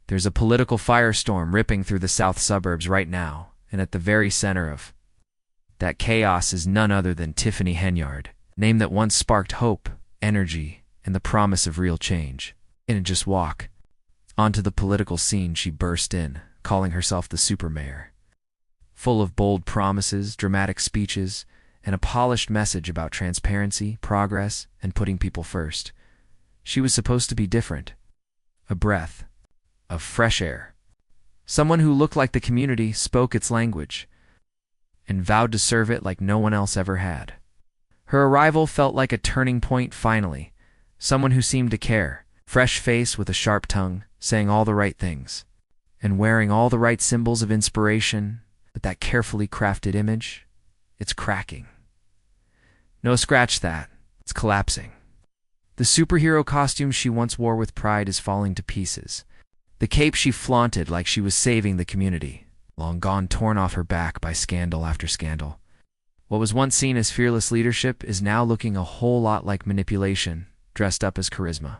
There's a political firestorm ripping through the south suburbs right now, and at the very center of that chaos is none other than Tiffany Henyard, a name that once sparked hope, energy, and the promise of real change. In a just walk onto the political scene, she burst in, calling herself the super mayor. Full of bold promises, dramatic speeches, and a polished message about transparency, progress, and putting people first. She was supposed to be different. A breath of fresh air. Someone who looked like the community, spoke its language, and vowed to serve it like no one else ever had. Her arrival felt like a turning point finally. Someone who seemed to care. Fresh face with a sharp tongue, saying all the right things, and wearing all the right symbols of inspiration, but that carefully crafted image, it's cracking. No, scratch that. It's collapsing. The superhero costume she once wore with pride is falling to pieces. The cape she flaunted like she was saving the community, long gone torn off her back by scandal after scandal. What was once seen as fearless leadership is now looking a whole lot like manipulation, dressed up as charisma.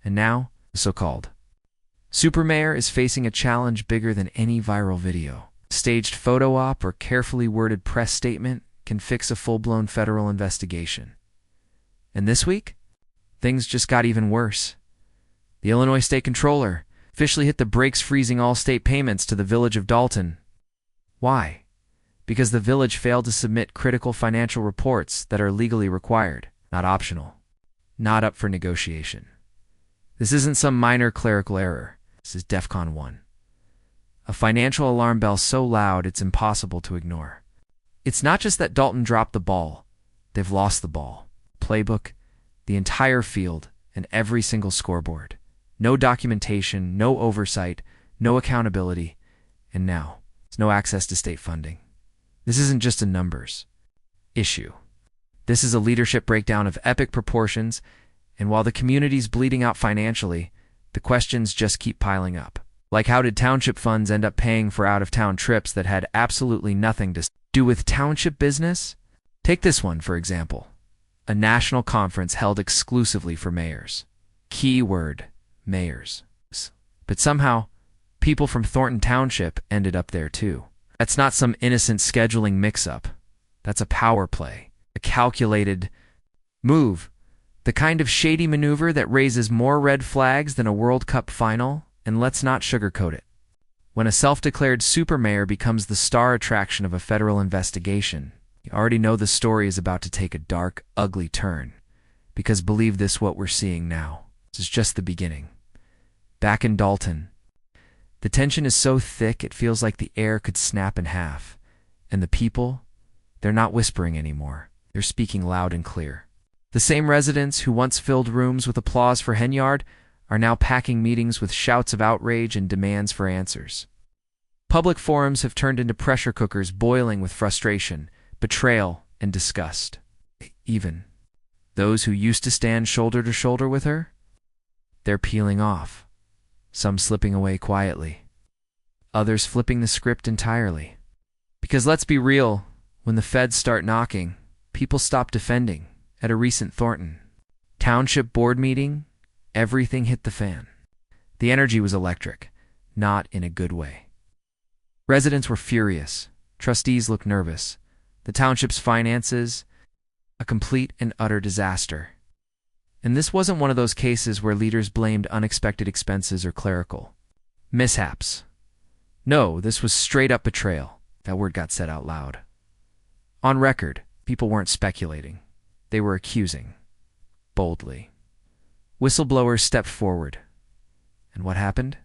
And now, the so-called super mayor is facing a challenge bigger than any viral video. A staged photo op or carefully worded press statement can fix a full-blown federal investigation. And this week, things just got even worse. The Illinois State Controller officially hit the brakes, freezing all state payments to the village of Dalton. Why? Because the village failed to submit critical financial reports that are legally required, not optional, not up for negotiation. This isn't some minor clerical error. This is DEFCON 1. A financial alarm bell so loud it's impossible to ignore. It's not just that Dalton dropped the ball. They've lost the ball. Playbook, the entire field, and every single scoreboard. No documentation, no oversight, no accountability, and now, there's no access to state funding. This isn't just a numbers issue. This is a leadership breakdown of epic proportions, and while the community's bleeding out financially, the questions just keep piling up. Like, how did township funds end up paying for out-of-town trips that had absolutely nothing to do with township business? Take this one, for example. A national conference held exclusively for mayors. Keyword, mayors. But somehow, people from Thornton Township ended up there too. That's not some innocent scheduling mix-up. That's a power play, a calculated move, the kind of shady maneuver that raises more red flags than a World Cup final, and let's not sugarcoat it. When a self-declared super mayor becomes the star attraction of a federal investigation, you already know the story is about to take a dark, ugly turn. Because believe this, what we're seeing now, this is just the beginning. Back in Dalton, the tension is so thick it feels like the air could snap in half. And the people, they're not whispering anymore. They're speaking loud and clear. The same residents who once filled rooms with applause for Henyard are now packing meetings with shouts of outrage and demands for answers. Public forums have turned into pressure cookers boiling with frustration, betrayal, and disgust. Even those who used to stand shoulder to shoulder with her, they're peeling off, some slipping away quietly, others flipping the script entirely. Because let's be real, when the feds start knocking, people stop defending. At a recent Thornton Township board meeting, everything hit the fan. The energy was electric, not in a good way. Residents were furious. Trustees looked nervous. The township's finances, a complete and utter disaster. And this wasn't one of those cases where leaders blamed unexpected expenses or clerical mishaps. No, this was straight-up betrayal. That word got said out loud. On record, people weren't speculating. They were accusing, boldly. Whistleblowers stepped forward. And what happened?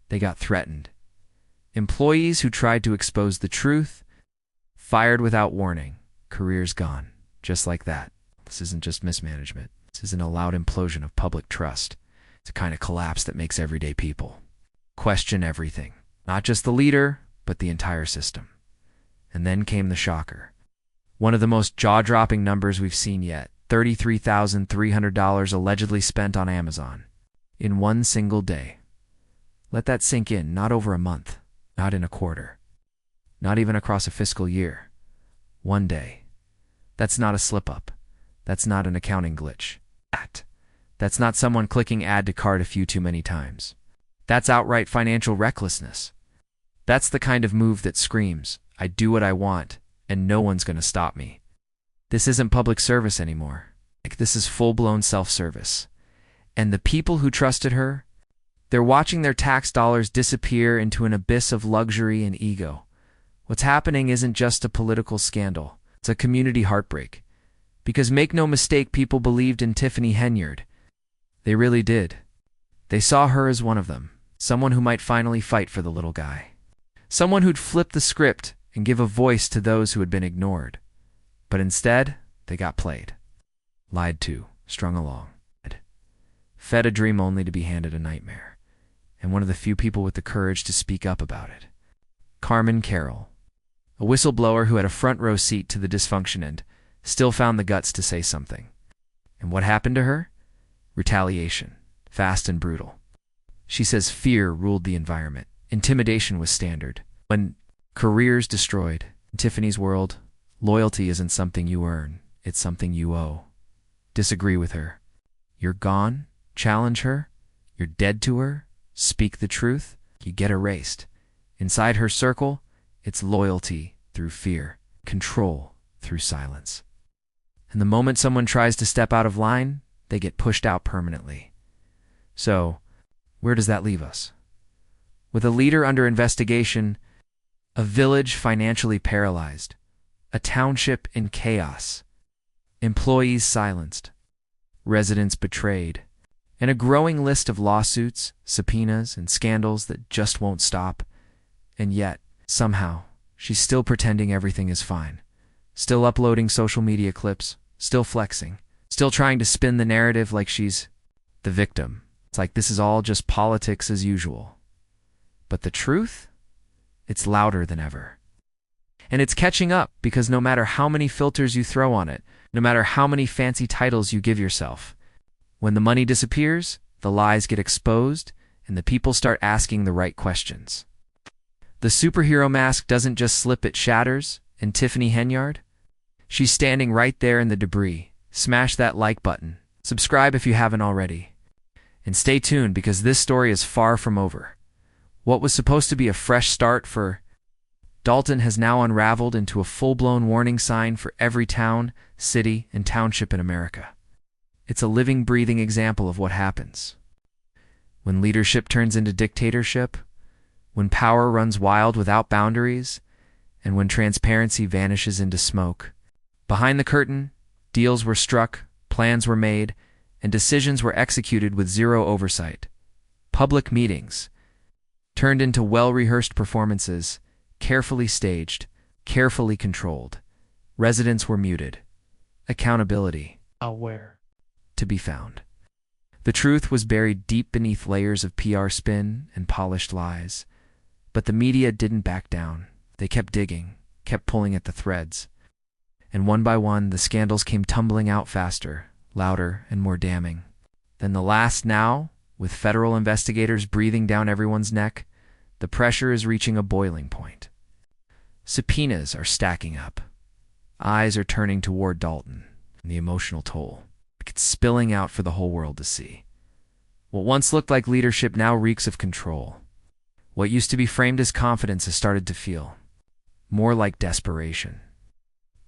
They got threatened. Employees who tried to expose the truth, fired without warning, careers gone, just like that. This isn't just mismanagement. This isn't a loud implosion of public trust. It's a kind of collapse that makes everyday people question everything. Not just the leader, but the entire system. And then came the shocker. One of the most jaw-dropping numbers we've seen yet. $33,300 allegedly spent on Amazon. In one single day. Let that sink in, not over a month. Not in a quarter. Not even across a fiscal year. One day. That's not a slip-up. That's not an accounting glitch. That's not someone clicking add to cart a few too many times. That's outright financial recklessness. That's the kind of move that screams, I do what I want, and no one's going to stop me. This isn't public service anymore. This is full-blown self-service. And the people who trusted her, they're watching their tax dollars disappear into an abyss of luxury and ego. What's happening isn't just a political scandal. It's a community heartbreak. Because make no mistake, people believed in Tiffany Henyard. They really did. They saw her as one of them, someone who might finally fight for the little guy. Someone who'd flip the script and give a voice to those who had been ignored. But instead, they got played. Lied to, strung along. Fed a dream only to be handed a nightmare. And one of the few people with the courage to speak up about it. Carmen Carroll, a whistleblower who had a front row seat to the dysfunction and still found the guts to say something. And what happened to her? Retaliation, fast and brutal. She says fear ruled the environment. Intimidation was standard. When careers destroyed, in Tiffany's world, loyalty isn't something you earn, it's something you owe. Disagree with her. You're gone. Challenge her. You're dead to her. Speak the truth. You get erased. Inside her circle, it's loyalty through fear, control through silence. And the moment someone tries to step out of line, they get pushed out permanently. So, where does that leave us? With a leader under investigation, a village financially paralyzed, a township in chaos, employees silenced, residents betrayed, and a growing list of lawsuits, subpoenas, and scandals that just won't stop. And yet, somehow, she's still pretending everything is fine, still uploading social media clips, still flexing, still trying to spin the narrative like she's the victim. It's like this is all just politics as usual. But the truth? It's louder than ever. And it's catching up because no matter how many filters you throw on it, no matter how many fancy titles you give yourself, when the money disappears, the lies get exposed, and the people start asking the right questions. The superhero mask doesn't just slip, it shatters, and Tiffany Henyard? She's standing right there in the debris. Smash that like button. Subscribe if you haven't already. And stay tuned because this story is far from over. What was supposed to be a fresh start for Dalton has now unraveled into a full-blown warning sign for every town, city, and township in America. It's a living, breathing example of what happens when leadership turns into dictatorship, when power runs wild without boundaries, and when transparency vanishes into smoke. Behind the curtain, deals were struck, plans were made, and decisions were executed with zero oversight. Public meetings turned into well-rehearsed performances, carefully staged, carefully controlled. Residents were muted. Accountability Aware. to be found. The truth was buried deep beneath layers of PR spin and polished lies. But the media didn't back down. They kept digging, kept pulling at the threads. And one by one, the scandals came tumbling out faster, louder, and more damning. Then the last now, with federal investigators breathing down everyone's neck, the pressure is reaching a boiling point. Subpoenas are stacking up. Eyes are turning toward Dalton, and the emotional toll. It's spilling out for the whole world to see. What once looked like leadership now reeks of control. What used to be framed as confidence has started to feel more like desperation.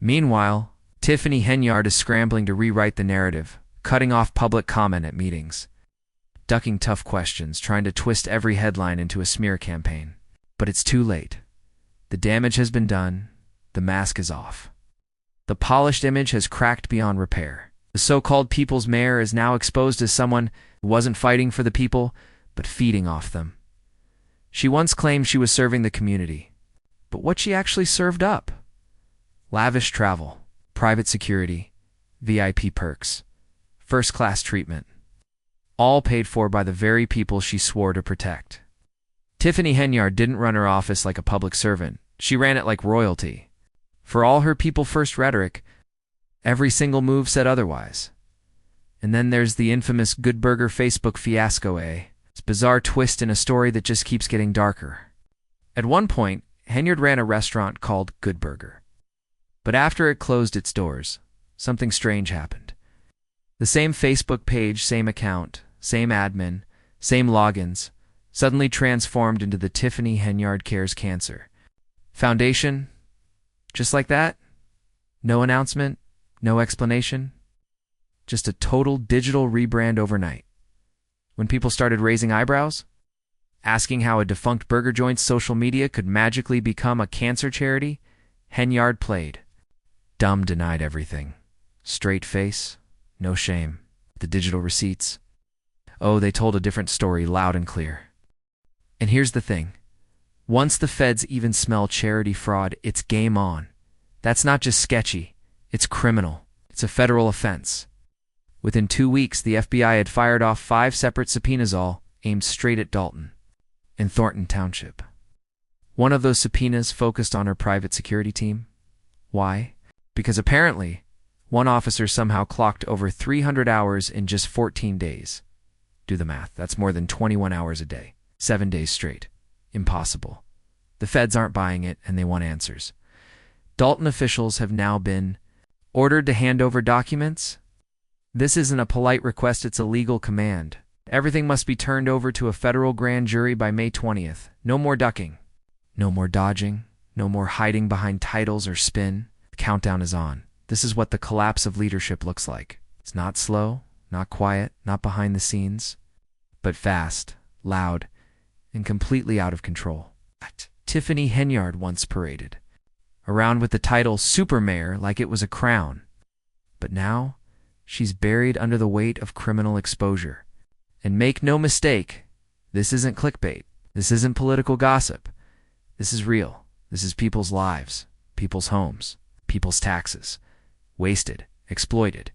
Meanwhile, Tiffany Henyard is scrambling to rewrite the narrative, cutting off public comment at meetings, ducking tough questions, trying to twist every headline into a smear campaign. But it's too late. The damage has been done. The mask is off. The polished image has cracked beyond repair. The so-called people's mayor is now exposed as someone who wasn't fighting for the people, but feeding off them. She once claimed she was serving the community, but what she actually served up? Lavish travel, private security, VIP perks, first-class treatment, all paid for by the very people she swore to protect. Tiffany Henyard didn't run her office like a public servant. She ran it like royalty. For all her people-first rhetoric, every single move said otherwise. And then there's the infamous Good Burger Facebook fiasco, It's a bizarre twist in a story that just keeps getting darker. At one point, Henyard ran a restaurant called Good Burger. But after it closed its doors, something strange happened. The same Facebook page, same account, same admin, same logins. suddenly transformed into the Tiffany Henyard Cares Cancer Foundation. Just like that? No announcement, no explanation, just a total digital rebrand overnight. When people started raising eyebrows, asking how a defunct burger joint's social media could magically become a cancer charity, Henyard played dumb, denied everything. Straight face, no shame. The digital receipts. Oh, they told a different story loud and clear. And here's the thing. Once the feds even smell charity fraud, it's game on. That's not just sketchy. It's criminal. It's a federal offense. Within 2 weeks, the FBI had fired off 5 separate subpoenas, all aimed straight at Dalton in Thornton Township. One of those subpoenas focused on her private security team. Why? Because apparently, one officer somehow clocked over 300 hours in just 14 days. Do the math. That's more than 21 hours a day. 7 days straight. Impossible. The feds aren't buying it, and they want answers. Dalton officials have now been ordered to hand over documents. This isn't a polite request, it's a legal command. Everything must be turned over to a federal grand jury by May 20th. No more ducking. No more dodging. No more hiding behind titles or spin. The countdown is on. This is what the collapse of leadership looks like. It's not slow, not quiet, not behind the scenes, but fast, loud, and completely out of control. Tiffany Henyard once paraded around with the title Super Mayor like it was a crown. But now, she's buried under the weight of criminal exposure. And make no mistake, this isn't clickbait. This isn't political gossip. This is real. This is people's lives, people's homes, people's taxes. Wasted, exploited.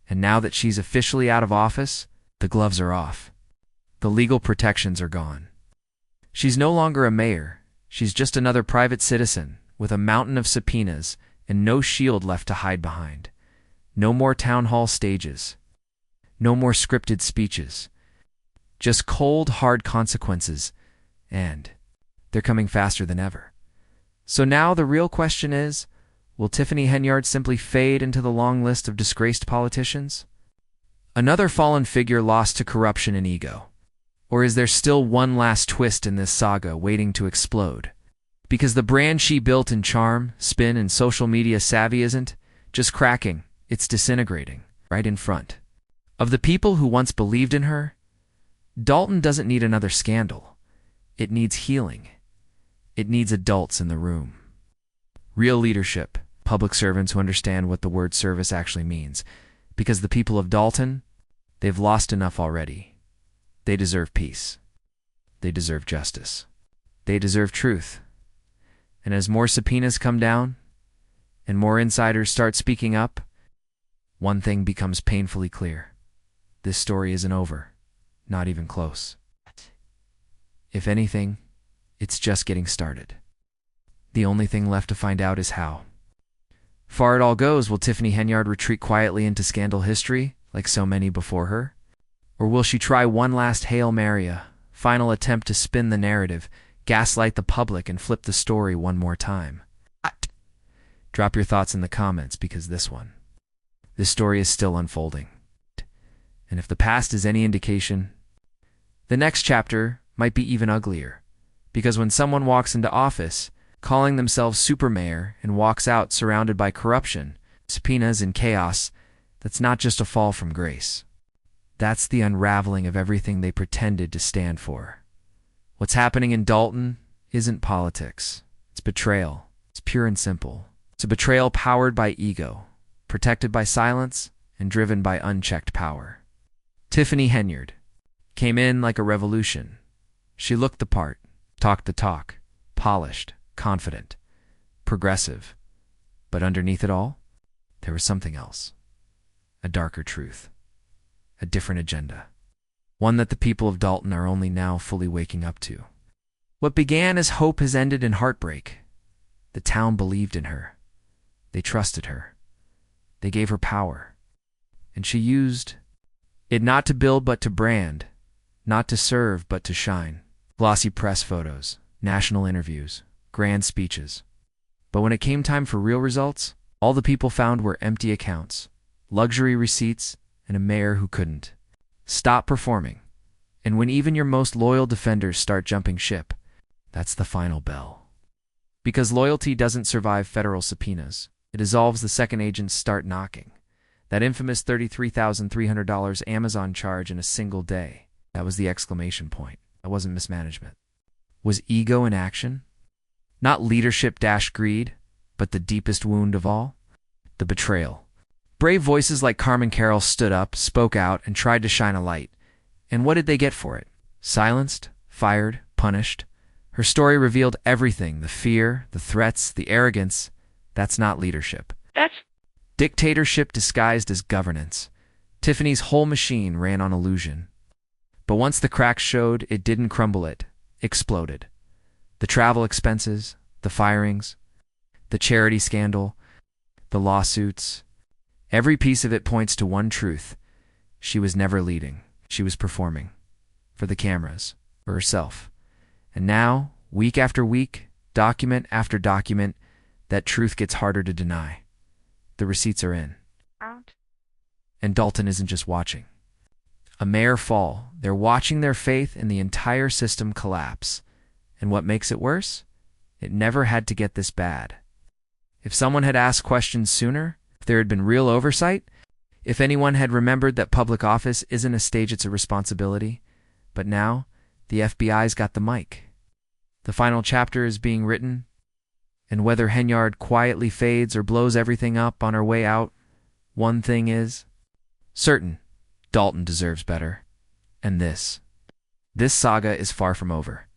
And now that she's officially out of office, the gloves are off. The legal protections are gone. She's no longer a mayor. She's just another private citizen with a mountain of subpoenas and no shield left to hide behind. No more town hall stages. No more scripted speeches. Just cold, hard consequences. And they're coming faster than ever. So now the real question is, will Tiffany Henyard simply fade into the long list of disgraced politicians? Another fallen figure lost to corruption and ego? Or is there still one last twist in this saga waiting to explode? Because the brand she built in charm, spin, and social media savvy isn't just cracking, it's disintegrating right in front of the people who once believed in her. Dalton doesn't need another scandal. It needs healing. It needs adults in the room. Real leadership, public servants who understand what the word service actually means. Because the people of Dalton, they've lost enough already. They deserve peace. They deserve justice. They deserve truth. And as more subpoenas come down, and more insiders start speaking up, one thing becomes painfully clear. This story isn't over. Not even close. If anything, it's just getting started. The only thing left to find out is how far it all goes. Will Tiffany Henyard retreat quietly into scandal history, like so many before her? Or will she try one last Hail Mary, a final attempt to spin the narrative, gaslight the public, and flip the story one more time? Drop your thoughts in the comments, because this story is still unfolding. And if the past is any indication, the next chapter might be even uglier. Because when someone walks into office, calling themselves super mayor, and walks out surrounded by corruption, subpoenas, and chaos, that's not just a fall from grace. That's the unraveling of everything they pretended to stand for. What's happening in Dalton isn't politics. It's betrayal. It's pure and simple. It's a betrayal powered by ego, protected by silence, and driven by unchecked power. Tiffany Henyard came in like a revolution. She looked the part, talked the talk, polished, confident, progressive. But underneath it all, there was something else. A darker truth. A different agenda. One that the people of Dalton are only now fully waking up to. What began as hope has ended in heartbreak. The town believed in her. They trusted her. They gave her power. And she used it not to build but to brand, not to serve but to shine. Glossy press photos, national interviews, grand speeches. But when it came time for real results, all the people found were empty accounts, luxury receipts, and a mayor who couldn't stop performing. And when even your most loyal defenders start jumping ship, that's the final bell. Because loyalty doesn't survive federal subpoenas. It dissolves the second agents start knocking. That infamous $33,300 Amazon charge in a single day. That was the exclamation point. That wasn't mismanagement. Was ego in action? Not leadership-greed, but the deepest wound of all? The betrayal. Brave voices like Carmen Carroll stood up, spoke out, and tried to shine a light. And what did they get for it? Silenced, fired, punished. Her story revealed everything, the fear, the threats, the arrogance. That's not leadership. That's dictatorship disguised as governance. Tiffany's whole machine ran on illusion. But once the cracks showed, it didn't crumble, it exploded. The travel expenses, the firings, the charity scandal, the lawsuits. Every piece of it points to one truth. She was never leading. She was performing. For the cameras. For herself. And now, week after week, document after document, that truth gets harder to deny. The receipts are in. out. And Dalton isn't just watching. A mayor fall. They're watching their faith in the entire system collapse. And what makes it worse? It never had to get this bad. If someone had asked questions sooner, if there had been real oversight, if anyone had remembered that public office isn't a stage, it's a responsibility. But now, the FBI's got the mic. The final chapter is being written, and whether Henyard quietly fades or blows everything up on her way out, one thing is certain: Dalton deserves better. And this saga is far from over.